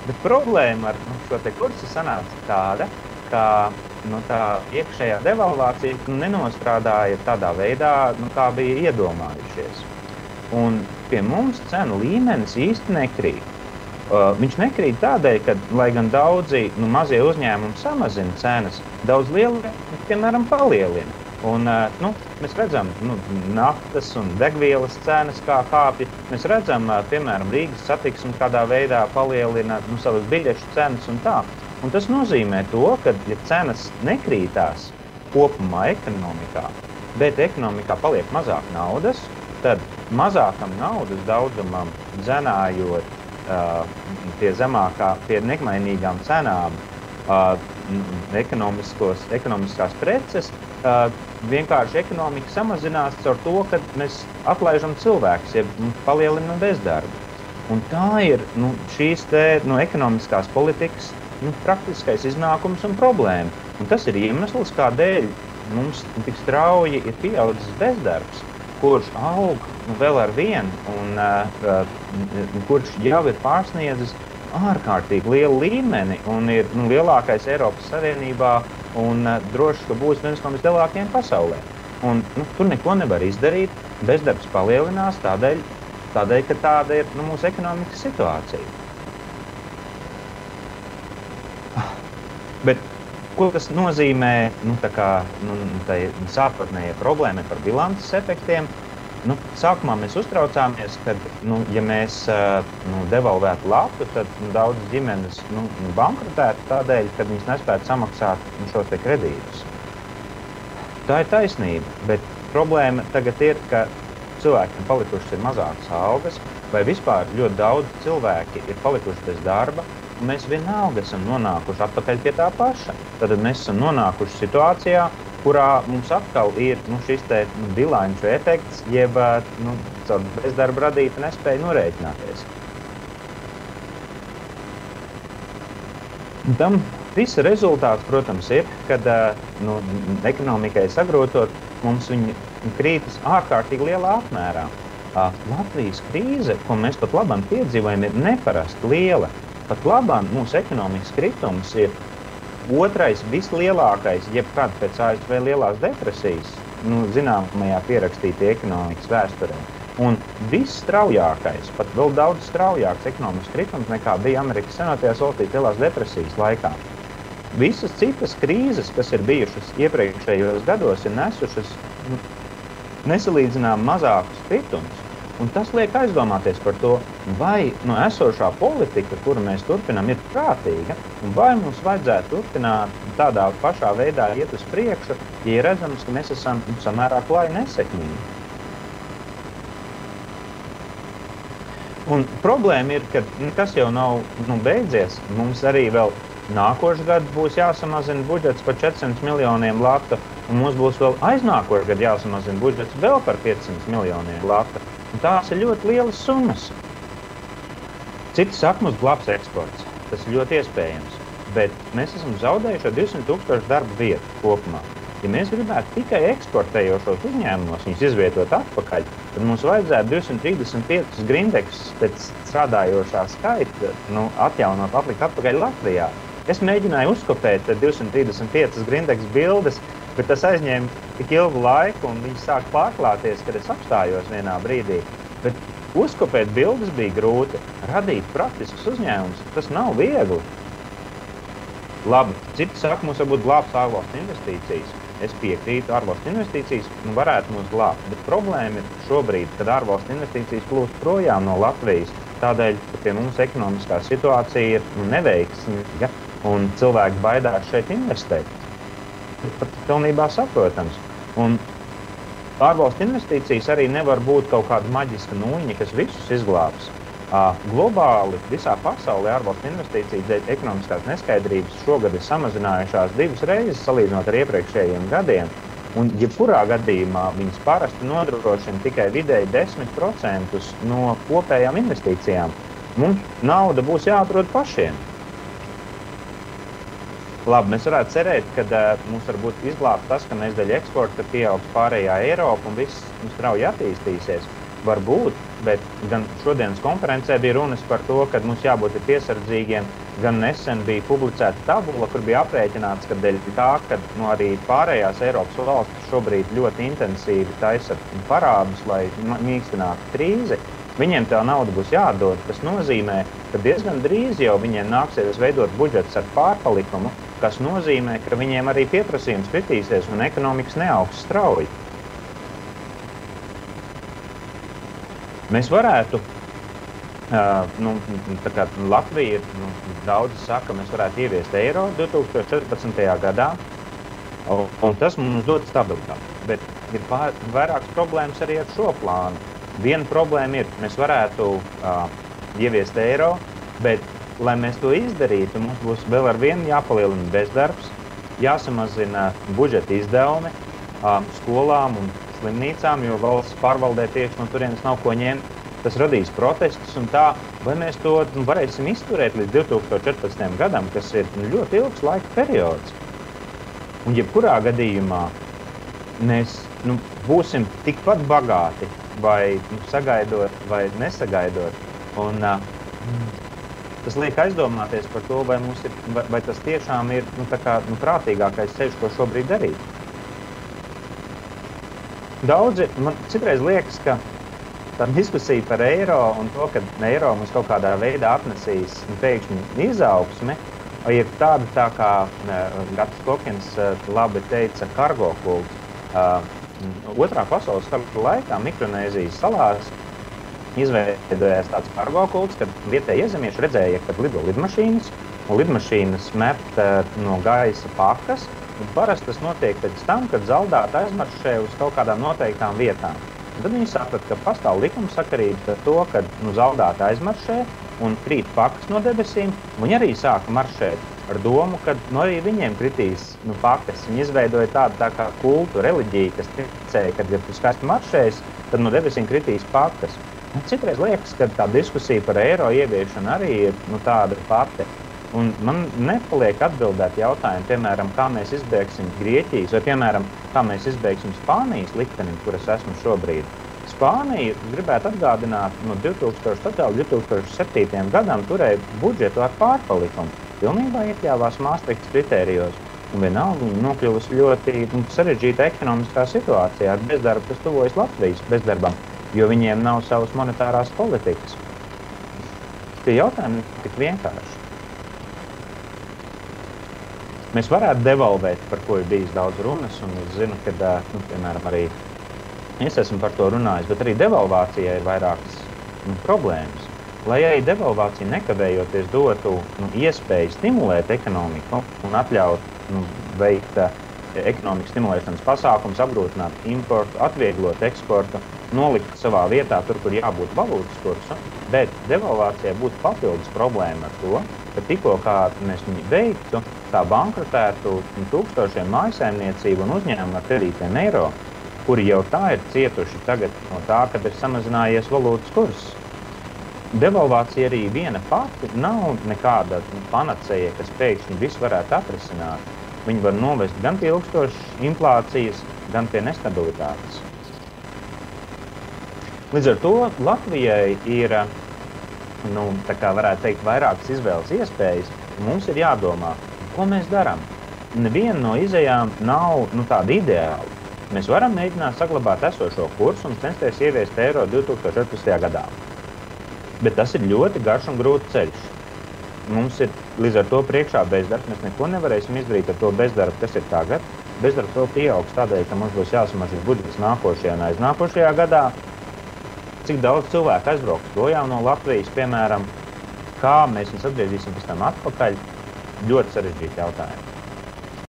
Bet problēma ar šo te kursu sanāca tāda, ka tā iekšējā devalvācija nenostrādāja tādā veidā, kā bija iedomājušies. Un pie mums cenu līmenis īsti nekrīt. Viņš nekrīt tādēļ, ka, lai gan daudzi mazie uzņēmumi samazina cenas, daudz lieli, piemēram, palielina. Un, mēs redzam naftas un degvielas cenas, kā kāpja. Mēs redzam, piemēram, Rīgas satiksme kādā veidā palielina savas biļešu cenas un tā. Un tas nozīmē to, ka, ja cenas nekrītās kopumā ekonomikā, bet ekonomikā paliek mazāk naudas, tad mazākam naudas daudzumam dzenājot pie nemainīgām cenām ekonomiskās preces, vienkārši ekonomika samazinās caur to, ka mēs atlaižam cilvēkus, ja palielinam bezdarbu. Un tā ir šīs ekonomiskās politikas praktiskais iznākums un problēma. Un tas ir iemesls, kādēļ mums tik strauji ir pieaudzis bezdarbs, kurš aug vēl ar vienu un kurš jau ir pārsniedzis ārkārtīgi lielu līmeni un ir lielākais Eiropas Savienībā un droši, ka būs viens no vislielākajiem pasaulē. Un tur neko nevar izdarīt, bezdarbs palielinās tādēļ, ka tāda ir mūsu ekonomikas situācija. Bet ko tas nozīmē tai sākotnējai problēmai par bilances efektiem? Sākumā mēs uztraucāmies, ka, ja mēs devalvētu latu, tad daudzas ģimenes bankrotētu tādēļ, ka viņas nespētu samaksāt šos te kredītus. Tā ir taisnība, bet problēma tagad ir, ka cilvēkiem palikušas ir mazākas algas, vai vispār ļoti daudz cilvēki ir palikuši bez darba, un mēs vienalga esam nonākuši atpakaļ pie tā paša. Tad mēs esam nonākuši situācijā, kurā mums atkal ir šis te bilanču efekts, jeb caur bezdarba radīta nespēja norēķināties. Tam visa rezultāts, protams, ir, kad ekonomikai sagrotot, mums viņi krītas ārkārtīgi lielā apmērā. Latvijas krīze, ko mēs pat labam piedzīvojam, ir neparasti liela. Pat labāk mūsu ekonomikas kritums ir otrais vislielākais, jebkad pēc ASV lielās depresijas, zināmajā pierakstītie ekonomikas vēsturē. Un visstraujākais, pat vēl daudz straujāks ekonomikas kritums nekā bija Amerikas Savienotajās valstīs lielās depresijas laikā. Visas citas krīzes, kas ir bijušas iepriekšējos gados, ir nesušas nesalīdzinām mazākus kritumus. Un tas liek aizdomāties par to, vai esošā politika, kuru mēs turpinām, ir prātīga, un vai mums vajadzētu turpināt tādā pašā veidā iet uz priekšu, ja redzams, ka mēs esam samērā klāji nesekmīgi. Un problēma ir, ka tas jau nav beidzies. Mums arī vēl nākošais gads būs jāsamazina budžets par 400 miljoniem lata, un mums būs vēl aiznākošais gads jāsamazina budžets vēl par 500 miljoniem lata. Un tās ir ļoti lielas summas. Citi saka, mums glābs eksports. Tas ir ļoti iespējams. Bet mēs esam zaudējuši 200,000 darba vietu kopumā. Ja mēs gribētu tikai eksportējošos uzņēmumos viņus izvietot atpakaļ, tad mums vajadzētu 235 grindeksus pēc strādājošā skaita atjaunot, atlikt atpakaļ Latvijā. Es mēģināju uzkopēt 235 grindeksu bildes, bet tas aizņēma tik ilgu laiku, un viņi sāk pārklāties, kad es apstājos vienā brīdī. Bet uzkopēt bildes bija grūti. Radīt praktiskus uzņēmumus, tas nav viegli. Labi, citi saka, mums varbūt glābs ārvalstu investīcijas. Es piekrītu, ārvalstu investīcijas varētu mūs glābt, bet problēma ir šobrīd, kad ārvalstu investīcijas plūst projām no Latvijas, tādēļ, ka pie mums ekonomiskā situācija ir neveiksmīga, un cilvēki baidās šeit investēt. Pat pilnībā saprotams. Un ārvalstu investīcijas arī nevar būt kaut kāda maģiska nūjiņa, kas visus izglābs. Globāli visā pasaulē ārvalstu investīcijas dēļ ekonomiskās neskaidrības šogad ir samazinājušās 2 reizes salīdzinot ar iepriekšējiem gadiem. Un jebkurā gadījumā viņas parasti nodrošina tikai vidēji 10% no kopējām investīcijām. Mums nauda būs jāatrod pašiem. Labi, mēs varētu cerēt, ka mums varbūt izglābt tas, ka mēs dēļ eksporta pieaugs pārējā Eiropa un viss strauji attīstīsies. varbūt, bet gan šodienas konferencē bija runas par to, ka mums jābūt piesardzīgiem. Gan nesen bija publicēta tabula, kur bija aprēķināts, ka dēļ tā, ka arī pārējās Eiropas valstis šobrīd ļoti intensīvi taisa parādus, lai mīkstinātu krīzi, viņiem tā nauda būs jādod. Tas nozīmē, ka diezgan drīz jau viņiem nāksies veidot budžets ar pārpalikumu, kas nozīmē, ka viņiem arī pieprasījums kritīsies un ekonomikas neaugs strauji. Mēs varētu, tā kā Latvija, daudzi saka, mēs varētu ieviest eiro 2014. gadā, un tas mums dod stabilitāti. Bet ir vairākas problēmas arī ar šo plānu. Viena problēma ir, mēs varētu ieviest eiro, bet, lai mēs to izdarītu, mums būs vēl ar vienu jāpalielina bezdarbs, jāsamazina budžeta izdevumi skolām un slimnīcām, jo valsts pārvaldē tieši no turienes nav ko ņemt. Tas radīs protestus un tā, vai mēs to varēsim izturēt līdz 2014. gadam, kas ir ļoti ilgs laika periods. Un jebkurā gadījumā mēs būsim tikpat bagāti, vai sagaidot, vai nesagaidot. Un tas liek aizdomāties par to, vai tas tiešām ir prātīgākais ceļš, ko šobrīd darīt. Daudzi, man citreiz liekas, ka tā diskusija par eiro un to, ka eiro mums kaut kādā veidā atnesīs pēkšņi izaugsmi, ir tāda tā kā Gatis Kokins labi teica kargo kults. Otrā pasaules kara laikā Mikronēzijas salās izveidojās tāds kargo kults, kad vietēji iezemieši redzēja, kad lido lidmašīnas, un lidmašīnas met no gaisa pakas. Parasti tas notiek pēc tam, kad zaldāti aizmaršē uz kaut kādām noteiktām vietām. Un tad viņi saprata, ka pastāv likumsakarība ar to, ka zaldāti aizmaršē un krīt pakas no debesīm. Viņi arī sāka maršēt ar domu, ka arī viņiem kritīs pakas. Viņi izveidoja tādu tā kā kultu, reliģiju, kas ticēja, ka, ja tu skaisti maršēs, tad no debesīm kritīs pakas. Un citreiz liekas, ka tā diskusija par eiro ieviešanu arī ir tāda pati. Un man nepaliek atbildēt jautājumu, piemēram, kā mēs izbēgsim Grieķijas, vai, piemēram, kā mēs izbēgsim Spānijas likteni, kuras esmu šobrīd. Spānija, gribētu atgādināt, no 2007. gadam turēja budžetu ar pārpalikumu. Pilnībā iekļāvās Māstrihtas kritērijos. Un vienalga viņa nokļuvusi ļoti sarežģīta ekonomiskā situācijā ar bezdarbu, kas tuvojas Latvijas bezdarbam, jo viņiem nav savas monetārās politikas. Tie jautājumi ir tik vienkārši. Mēs varētu devalvēt, par ko ir bijis daudz runas, un es zinu, ka, piemēram, arī es esmu par to runājis, bet arī devalvācijai ir vairākas problēmas. Lai arī devalvācija nekavējoties dotu iespēju stimulēt ekonomiku un atļaut veikt ekonomikas stimulēšanas pasākums, apgrūtināt importu, atvieglot eksportu, nolikt savā vietā tur, kur jābūt valūtas kursu, bet devalvācijai būtu papildus problēma ar to, ka tikko kā mēs viņu veiktu, tā bankrotētu tūkstošiem mājsaimniecību un uzņēmumu ar kredītiem eiro, kuri jau tā ir cietuši tagad no tā, kad ir samazinājies valūtas kurs. Devalvācija arī viena pati nav nekāda panacēja, kas pēkšņi visu varētu atrisināt. Viņi var novest gan pie ilgstošas inflācijas, gan pie nestabilitātes. Līdz ar to Latvijai ir, tā kā varētu teikt, vairākas izvēles iespējas, un mums ir jādomā, ko mēs darām. Neviena no izejām nav tāda ideāla. Mēs varam mēģināt saglabāt esošo kursu un censties ieviest eiro 2014. gadā. Bet tas ir ļoti garš un grūts ceļš. Mums ir līdz ar to priekšā bezdarbs. Mēs neko nevarēsim izdarīt ar to bezdarbu, kas ir tagad. Bezdarbs vēl pieaugs tādēļ, ka mums būs jāsamazina budžets nākošajā un aiznākošajā gadā. Cik daudz cilvēku aizbrauks projām no Latvijas, piemēram, kā mēs viņus atgriezīsim pēc tam atpakaļ, ļoti sarežģīti jautājumi.